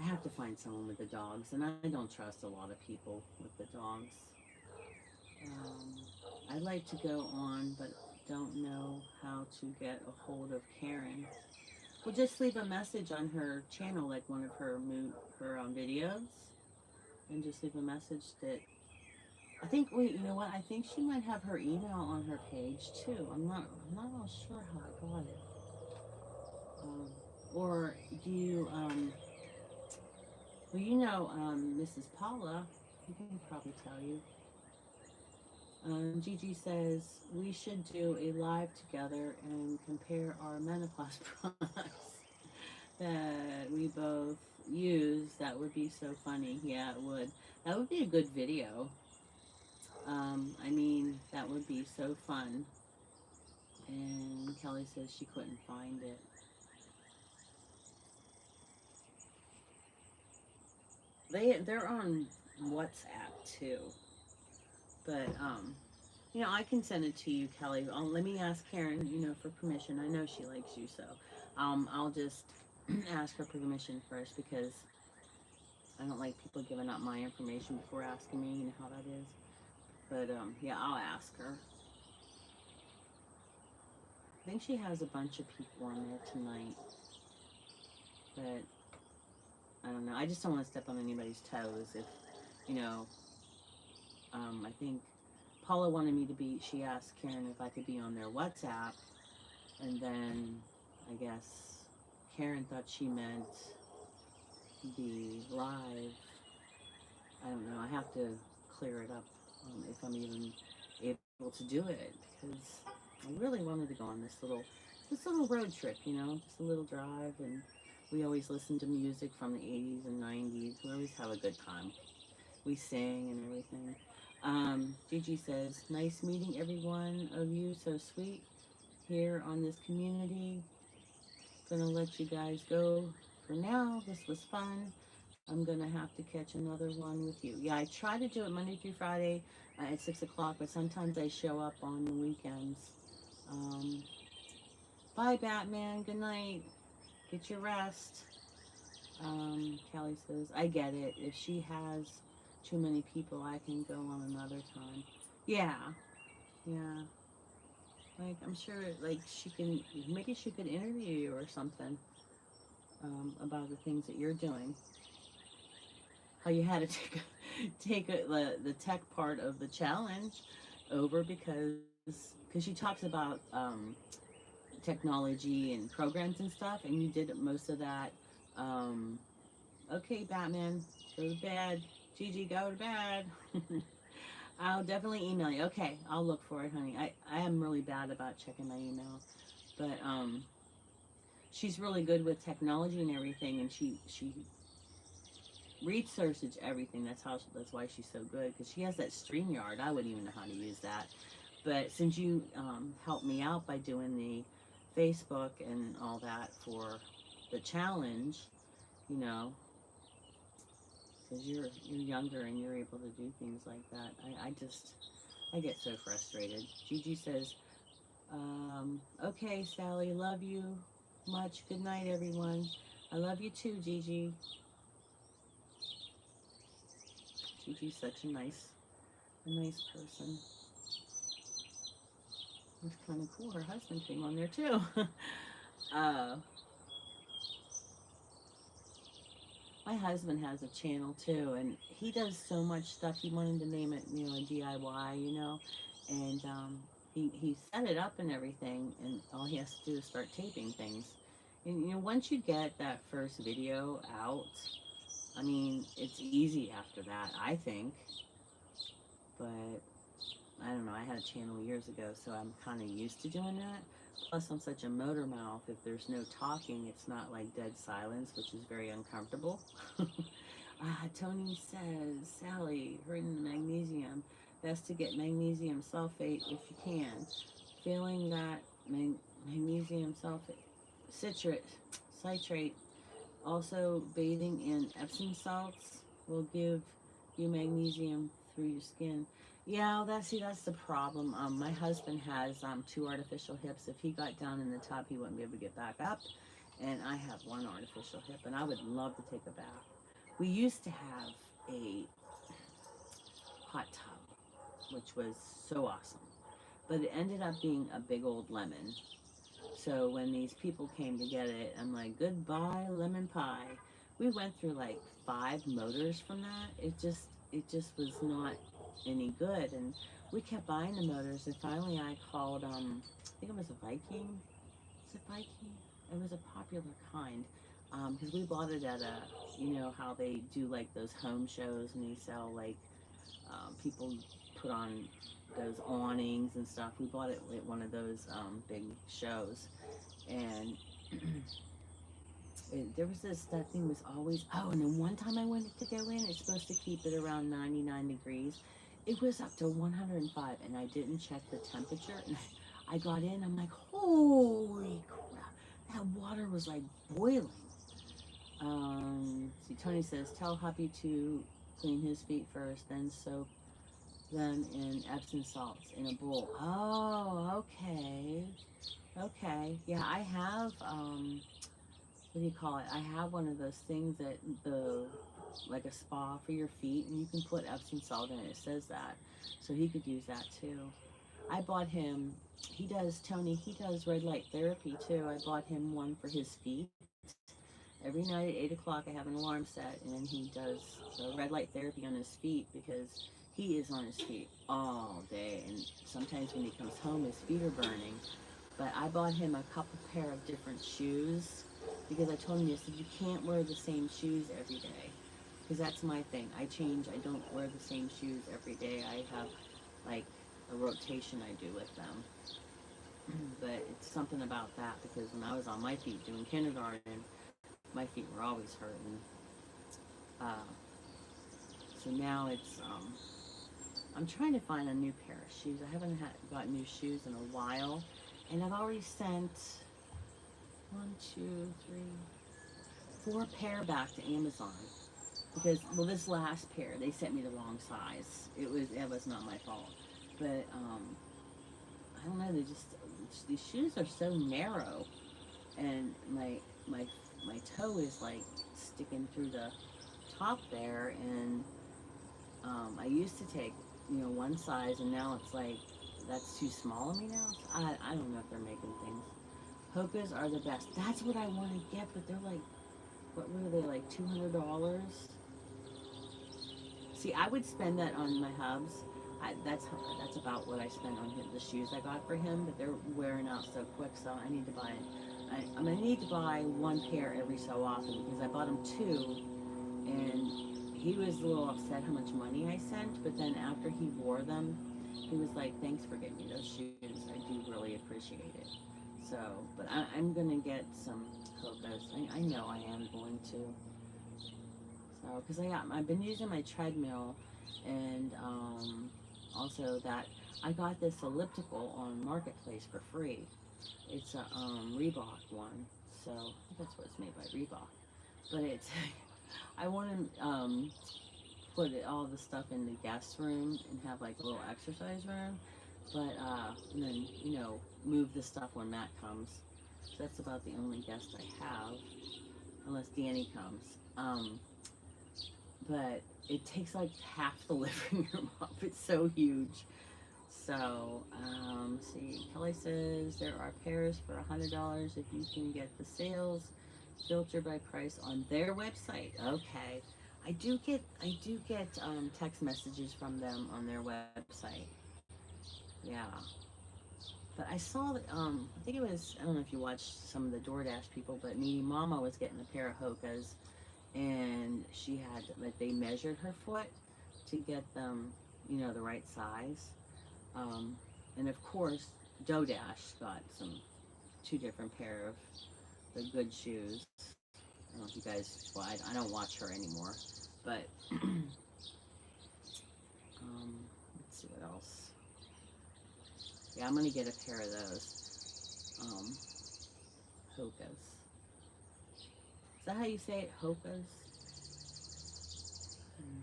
I have to find someone with the dogs, and I don't trust a lot of people with the dogs. Um, I'd like to go on, but don't know how to get a hold of Karen. Well, just leave a message on her channel, like one of her videos, and just leave a message that I think. Wait, you know what? I think she might have her email on her page too. I'm not real sure how I got it. Um, or do you well, you know, Mrs. Paula, you can probably tell you. Gigi says we should do a live together and compare our menopause products that we both use. That would be so funny. Yeah, it would. That would be a good video. I mean, that would be so fun. And Kelly says she couldn't find it. They're on WhatsApp too, but you know, I can send it to you, Kelly. Let me ask Karen, you know, for permission. I know she likes you, so I'll just ask her permission first because I don't like people giving out my information before asking me. You know how that is. But yeah, I'll ask her. I think she has a bunch of people on there tonight, but I don't know. I just don't want to step on anybody's toes. If you know, I think Paula wanted me to be. She asked Karen if I could be on their WhatsApp, and then I guess Karen thought she meant the live. I don't know. I have to clear it up if I'm even able to do it because I really wanted to go on this little road trip. You know, just a little drive, and we always listen to music from the 80s and 90s. We always have a good time. We sing and everything. Gigi says, "Nice meeting every one of you. So sweet here on this community. Gonna let you guys go for now. This was fun. I'm gonna have to catch another one with you." Yeah, I try to do it Monday through Friday at 6 o'clock, but sometimes I show up on the weekends. Um, Bye, Batman. Good night. Get your rest. Callie says, "I get it. If she has too many people, I can go on another time." Yeah, yeah. Like I'm sure, like she can. Maybe she could interview you or something about the things that you're doing. How you had to the tech part of the challenge over because she talks about technology and programs and stuff, and you did most of that. Um, okay, Batman, go to bed. Gigi, go to bed. I'll definitely email you. Okay, I'll look for it, honey. I am really bad about checking my email, but she's really good with technology and everything, and she researches everything. That's why she's so good because she has that StreamYard. I wouldn't even know how to use that, but since you helped me out by doing the Facebook and all that for the challenge, you know, because you're younger and you're able to do things like that. I get so frustrated. Gigi says, "Okay, Sally, love you much. Good night, everyone. I love you too, Gigi." Gigi's such a nice person. It's kind of cool. Her husband came on there too. uh, my husband has a channel too, and he does so much stuff. He wanted to name it, you know, DIY, you know, and he set it up and everything, and all he has to do is start taping things. And you know, once you get that first video out, I mean, it's easy after that, I think. But I don't know. I had a channel years ago, so I'm kind of used to doing that. Plus, I'm such a motor mouth. If there's no talking, it's not like dead silence, which is very uncomfortable. Tony says, "Sally, hurting the magnesium. Best to get magnesium sulfate if you can. Feeling that magnesium sulfate, citrate, citrate. Also, bathing in Epsom salts will give you magnesium through your skin." Yeah, that's the problem. My husband has two artificial hips. If he got down in the tub, he wouldn't be able to get back up. And I have one artificial hip, and I would love to take a bath. We used to have a hot tub, which was so awesome, but it ended up being a big old lemon. So when these people came to get it, I'm like, goodbye lemon pie. We went through like 5 motors from that. It just was not any good, and we kept buying the motors. And finally, I called. I think it was a Viking. Is it Viking? It was a popular kind. Because we bought it at a, you know how they do like those home shows and they sell like people put on those awnings and stuff. We bought it at one of those big shows, and there was this, that thing was always, oh, and then one time I went to go in, it's supposed to keep it around 99 degrees. It was up to 105, and I didn't check the temperature. And I got in, I'm like, holy crap, that water was like boiling. See, Tony says, tell Huppy to clean his feet first, then soak them in Epsom salts in a bowl. Oh, okay. Okay. Yeah, I have what do you call it? I have one of those things that the like a spa for your feet, and you can put Epsom salt in it. It says that, so he could use that too. I bought him. He does, Tony. He does red light therapy too. I bought him one for his feet. Every night at 8 o'clock, I have an alarm set, and then he does the red light therapy on his feet because he is on his feet all day, and sometimes when he comes home, his feet are burning. But I bought him a couple pair of different shoes because I told him, I said, you can't wear the same shoes every day. Because that's my thing. I change. I don't wear the same shoes every day. I have like a rotation I do with them. But it's something about that because when I was on my feet doing kindergarten, my feet were always hurting. Uh, so now I'm trying to find a new pair of shoes. I haven't got new shoes in a while, and I've already sent one, two, three, 4 pair back to Amazon because, well, this last pair they sent me the wrong size. It was not my fault, but I don't know. They just these shoes are so narrow, and my toe is like sticking through the top there, and I used to take one size, and now it's like that's too small of me now. So I don't know if they're making things. Hokas are the best. That's what I want to get, but they're like, what were they, like $200? See, I would spend that on my hubs. That's about what I spent on the shoes I got for him, but they're wearing out so quick. So I need to buy. I'm gonna need to buy 1 pair every so often because I bought him 2, and he was a little upset how much money I sent. But then after he wore them, he was like, "Thanks for getting me those shoes. I do really appreciate it." So, but I'm gonna get some Hokas. I know I am going to. So, because I've been using my treadmill, and also that I got this elliptical on Marketplace for free. It's a Reebok one, so I think that's what it's made by Reebok. But it's I want to put all the stuff in the guest room and have like a little exercise room, but and then move the stuff when Matt comes. So that's about the only guest I have, unless Danny comes. But it takes like half the living room up. It's so huge. So, see, Kelly says there are pairs for $100 if you can get the sales filter by price on their website. Okay, I do get text messages from them on their website. Yeah, but I saw that I think it was, I don't know if you watched some of the DoorDash people, but Needy Mama was getting a pair of Hokas, and she had like they measured her foot to get them the right size. And of course, Dodash got some 2 different pair of the good shoes. I don't know if you guys. Well, I don't watch her anymore, but let's see what else. Yeah, I'm gonna get a pair of those Hokas. Is that how you say it, Hokas? Hmm.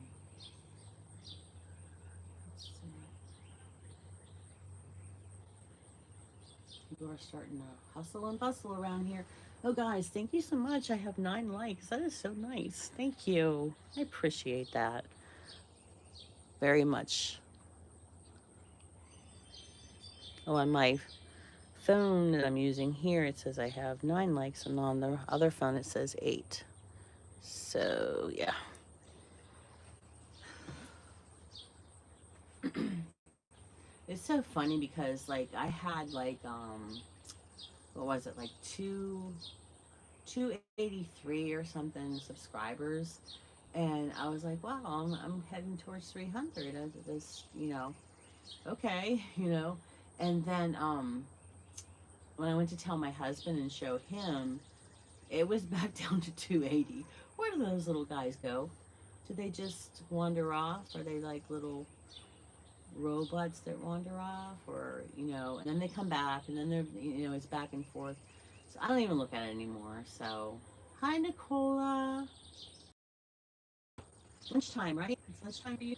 Let's see. People are starting to hustle and bustle around here. Oh, guys, thank you so much. I have 9 likes. That is so nice. Thank you. I appreciate that very much. Oh, on my phone that I'm using here, it says I have 9 likes, and on the other phone, it says 8. So, yeah. It's so funny because, like, I had, like, what was it, like, 283 or something subscribers, and I was like, wow, I'm heading towards 300. This, okay, and then when I went to tell my husband and show him, it was back down to 280. Where do those little guys go? Do they just wander off? Are they like little robots that wander off, or and then they come back, and then they're it's back and forth. So I don't even look at it anymore. So hi, Nicola. Lunchtime, right? It's lunchtime for you.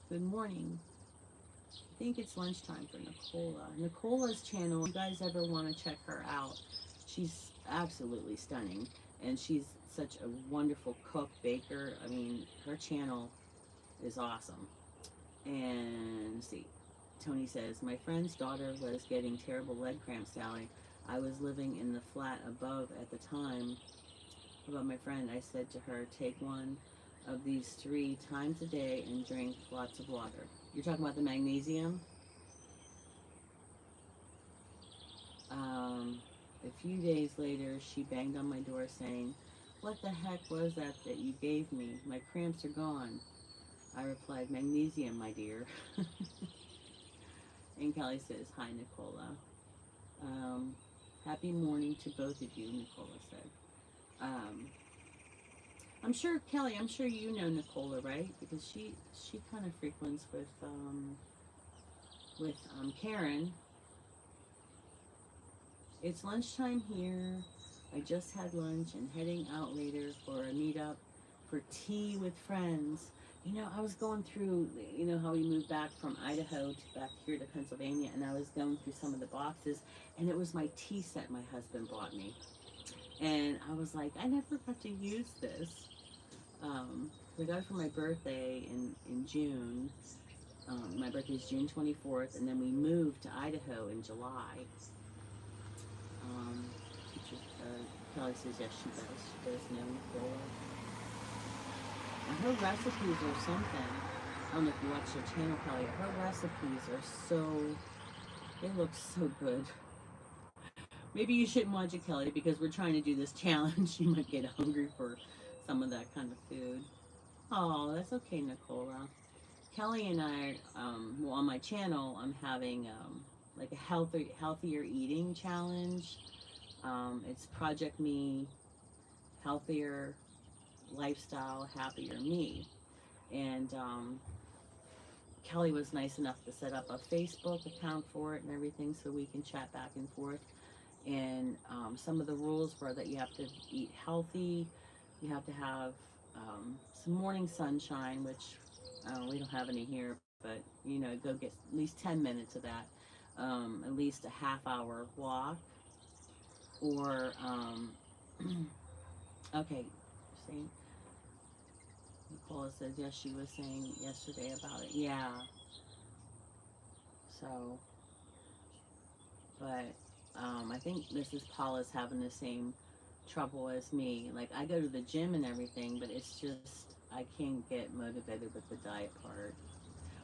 Good morning. I think it's lunchtime for Nicola. Nicola's channel, if you guys ever want to check her out, she's absolutely stunning. And she's such a wonderful cook, baker. I mean, her channel is awesome. And let's see, Tony says, my friend's daughter was getting terrible leg cramps, Sally. I was living in the flat above at the time. About my friend, I said to her, take one of these 3 times a day and drink lots of water. You're talking about the magnesium? A few days later, she banged on my door saying, what the heck was that you gave me? My cramps are gone. I replied, magnesium, my dear. And Kelly says, hi, Nicola. Um, Happy morning to both of you, Nicola said. I'm sure, Kelly, I'm sure you know Nicola, right? Because she kind of frequents with Karen. It's lunchtime here. I just had lunch and heading out later for a meetup for tea with friends. I was going through, how we moved back from Idaho to back here to Pennsylvania, and I was going through some of the boxes, and it was my tea set my husband bought me. And I was like, I never got to use this. I got it for my birthday in June. My birthday is June 24th, and then we moved to Idaho in July. Teacher, Kelly says, yes, she does. She does know Nicola. And her recipes are something. I don't know if you watch her channel, Kelly. Her recipes are they look so good. Maybe you shouldn't watch it, Kelly, because we're trying to do this challenge. You might get hungry for some of that kind of food. Oh, that's okay, Nicola. Kelly and I, well, on my channel, I'm having like a healthier eating challenge. It's Project Me, Healthier Lifestyle, Happier Me. And Kelly was nice enough to set up a Facebook account for it and everything so we can chat back and forth. And some of the rules were that you have to eat healthy, you have to have some morning sunshine, which we don't have any here, but go get at least 10 minutes of that. At least a half hour walk, or okay, see, Nicola says yes, she was saying yesterday about it. Yeah. So, but I think Mrs. Paula's having the same trouble as me. Like, I go to the gym and everything, but it's just I can't get motivated with the diet part.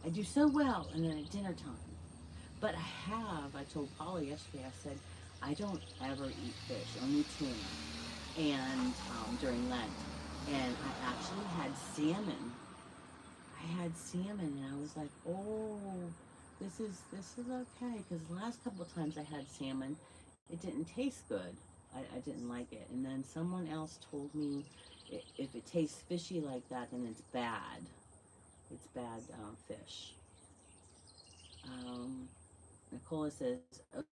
I do so well, and then at dinner time. But I told Paula yesterday, I said, I don't ever eat fish, only tuna, and during Lent. And I actually had salmon. I had salmon, and I was like, oh, this is okay. Because the last couple of times I had salmon, it didn't taste good. I didn't like it. And then someone else told me if it tastes fishy like that, then it's bad. It's bad fish. Um, Nicola says,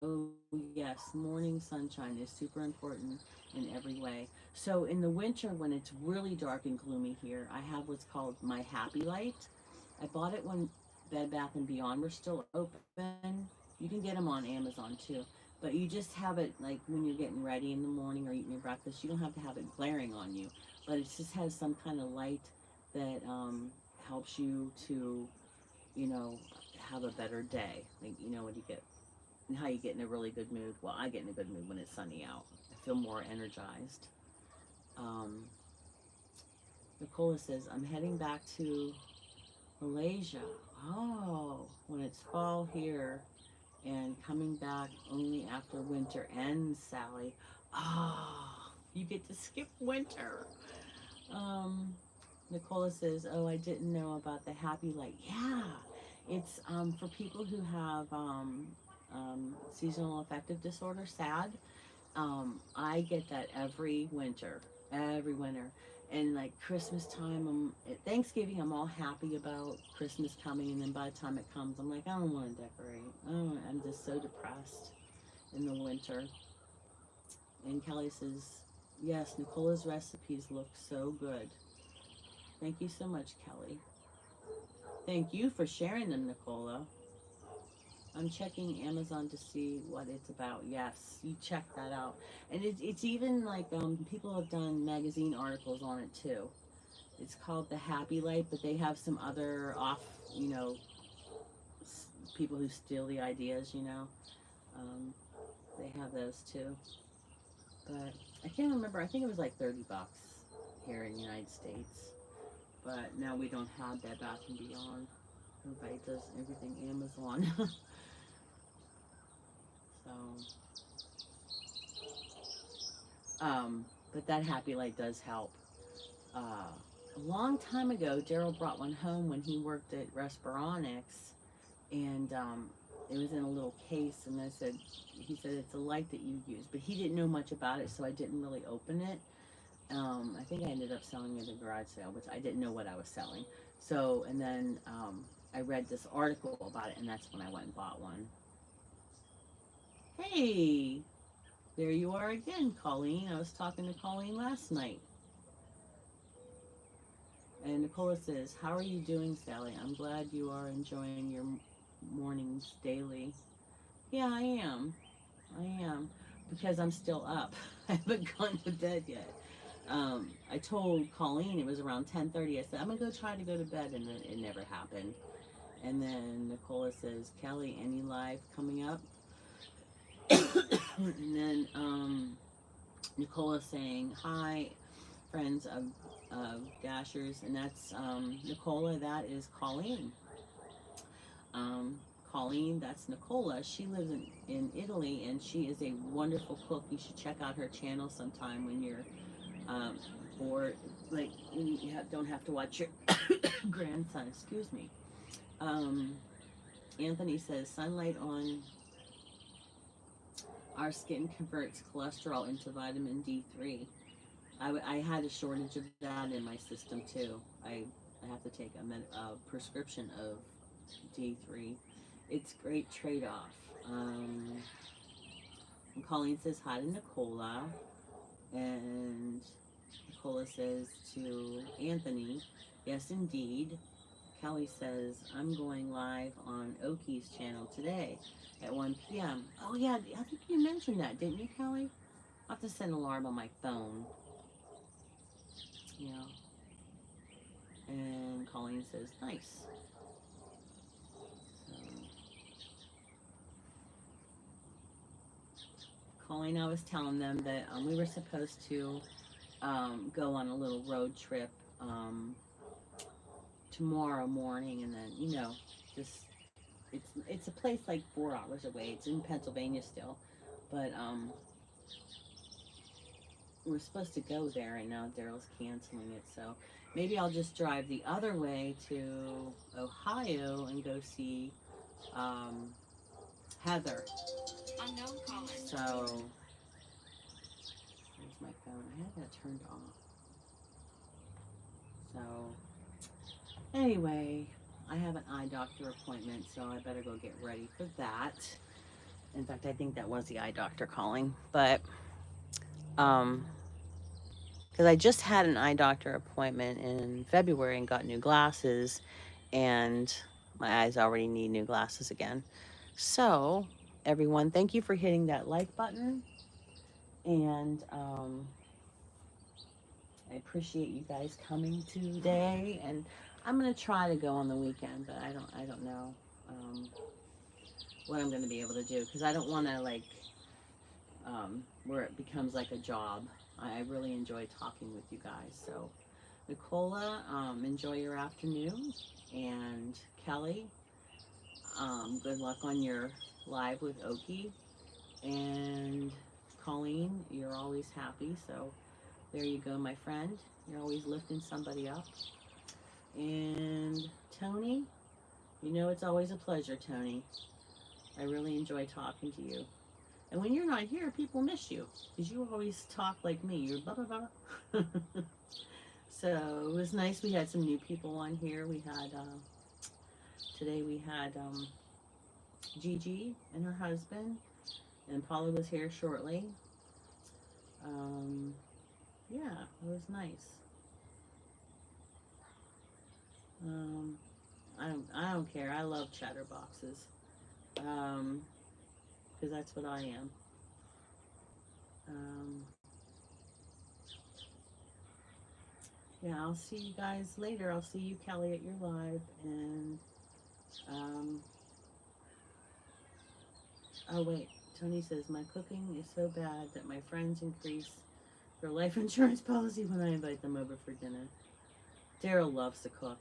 oh, yes, morning sunshine is super important in every way. So in the winter, when it's really dark and gloomy here, I have what's called my Happy Light. I bought it when Bed Bath & Beyond were still open. You can get them on Amazon too. But you just have it like when you're getting ready in the morning or eating your breakfast. You don't have to have it glaring on you, but it just has some kind of light that helps you to, you know, have a better day. Like, you know, when you get, how you get in a really good mood. Well, I get in a good mood when it's sunny out. I feel more energized. Um, Nicola says, I'm heading back to Malaysia. Oh, when it's fall here and coming back only after winter ends, Sally. Oh, you get to skip winter. Um, Nicola says, oh, I didn't know about the Happy Light. Yeah, it's for people who have seasonal affective disorder, SAD. I get that every winter. And like Christmas time, at Thanksgiving, I'm all happy about Christmas coming, and then by the time it comes, I'm like, I don't want to decorate. I'm just so depressed in the winter. And Kelly says, yes, Nicola's recipes look so good. Thank you so much, Kelly. Thank you for sharing them, Nicola. I'm checking Amazon to see what it's about. Yes, you check that out. And it's even like people have done magazine articles on it too. It's called the Happy Light, but they have some other off, you know, people who steal the ideas, you know. Um, they have those too. But I can't remember. I think it was like $30 here in the United States. But now we don't have Bed Bath and Beyond. Everybody does everything Amazon. So, but that Happy Light does help. A long time ago, Daryl brought one home when he worked at Respironics, and it was in a little case. And he said it's a light that you use, but he didn't know much about it, so I didn't really open it. I think I ended up selling it at a garage sale, which I didn't know what I was selling. So, and then I read this article about it, and that's when I went and bought one. Hey, there you are again, Colleen. I was talking to Colleen last night. And Nicola says, how are you doing, Sally? I'm glad you are enjoying your mornings daily. Yeah, I am. I am. Because I'm still up. I haven't gone to bed yet. I told Colleen it was around 10:30. I said, I'm going to go try to go to bed, and then it never happened. And then Nicola says, Kelly, any live coming up? And then Nicola saying, hi, friends of Dashers, and that's Nicola, that is Colleen. Colleen, that's Nicola. She lives in Italy, and she is a wonderful cook. You should check out her channel sometime when you're bored, like when you don't have to watch your grandson. Excuse me. Anthony says, sunlight on our skin converts cholesterol into vitamin D3. I had a shortage of that in my system too. I have to take a prescription of D3. It's great trade-off. Colleen says hi to Nicola, and Nicola says to Anthony, yes indeed. Kelly says, I'm going live on Oki's channel today at 1 p.m. Oh yeah, I think you mentioned that, didn't you, Kelly? I'll have to set an alarm on my phone. Yeah. And Colleen says, nice. So, Colleen, I was telling them that we were supposed to go on a little road trip tomorrow morning, and then, you know, just it's a place like 4 hours away. It's in Pennsylvania still, but we're supposed to go there, and now Daryl's canceling it. So maybe I'll just drive the other way to Ohio and go see Heather. Unknown caller. So where's my phone? I had that turned off. So anyway, I have an eye doctor appointment, so I better go get ready for that. In fact, I think that was the eye doctor calling, but because I just had an eye doctor appointment in February and got new glasses, and my eyes already need new glasses again. So, everyone, thank you for hitting that like button. And I appreciate you guys coming today. And I'm gonna try to go on the weekend, but I don't know um, what I'm gonna be able to do because I don't want to like where it becomes like a job. I really enjoy talking with you guys. So, Nicola, enjoy your afternoon, and Kelly, good luck on your live with Oki. And Colleen, you're always happy. So there you go, my friend. You're always lifting somebody up. And Tony, you know it's always a pleasure, Tony. I really enjoy talking to you. And when you're not here, people miss you because you always talk like me. You're blah blah blah. So it was nice. We had some new people on here. We had today we had Gigi and her husband, and Paula was here shortly. Um, yeah, it was nice. Um, I don't care. I love chatterboxes. Um, because that's what I am. Um, yeah, I'll see you guys later. I'll see you, Kelly, at your live. And um, oh wait, Tony says my cooking is so bad that my friends increase their life insurance policy when I invite them over for dinner. Daryl loves to cook,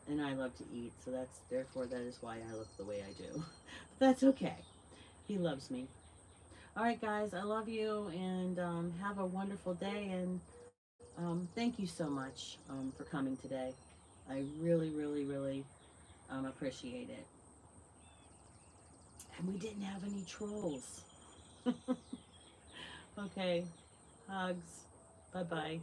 and I love to eat, so that's therefore that is why I look the way I do. But that's okay. He loves me. All right, guys, I love you, and have a wonderful day. And thank you so much for coming today. I really, really, really appreciate it. And we didn't have any trolls. Okay, hugs. Bye bye.